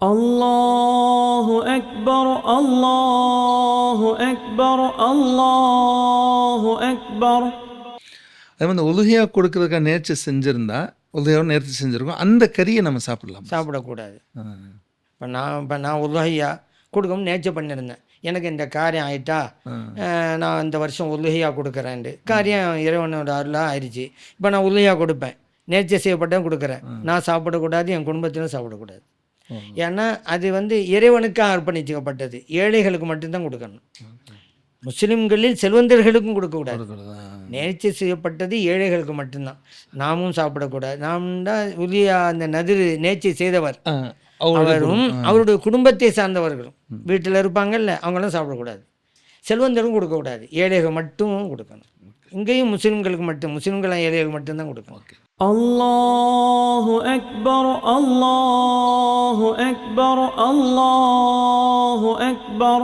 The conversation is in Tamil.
الله أكبر الله أكبر الله أكبر. அதே மாதிரி உலுஹியா கொடுக்கறதுக்காக நேர்ச்சி செஞ்சுருந்தா உலுஹியாவும் நேர்ச்சி செஞ்சுருக்கோம், அந்த கறியை நம்ம சாப்பிடலாம். சாப்பிடக்கூடாது. இப்போ நான் உலுஹியா கொடுக்கணும் நேர்ச்சி பண்ணியிருந்தேன், எனக்கு இந்த காரியம் ஆயிட்டா நான் இந்த வருஷம் உலுஹியா கொடுக்குறேன்ட்டு காரியம் இறைவனோட அருளாக ஆயிடுச்சு. இப்போ நான் உலுஹியா கொடுப்பேன், நேர்ச்சி செய்யப்பட்டேன் கொடுக்குறேன், நான் சாப்பிடக்கூடாது, என் குடும்பத்திலும் சாப்பிடக்கூடாது. ஏன்னா அது இறைவனுக்காக அர்ப்பணிக்கப்பட்டது, ஏழைகளுக்கு மட்டும்தான் கொடுக்கணும். முஸ்லீம்களில் செல்வந்தர்களுக்கும் கொடுக்கக்கூடாது. நேர்ச்சி செய்யப்பட்டது ஏழைகளுக்கு மட்டும்தான். நாமும் சாப்பிடக்கூடாது. நாம் தான் உலியா அந்த நதிரு நேர்ச்சி செய்தவர், அவரும் அவருடைய குடும்பத்தை சார்ந்தவர்களும் வீட்டில் இருப்பாங்கல்ல, அவங்களும் சாப்பிடக்கூடாது. செல்வந்தரும் கொடுக்கக்கூடாது, ஏழைகள் மட்டும் கொடுக்கணும். இங்கேயும் முஸ்லீம்களுக்கு மட்டும், முஸ்லீம்கள் ஏழைகளுக்கு மட்டும்தான் கொடுக்கணும். الله أكبر الله أكبر الله أكبر.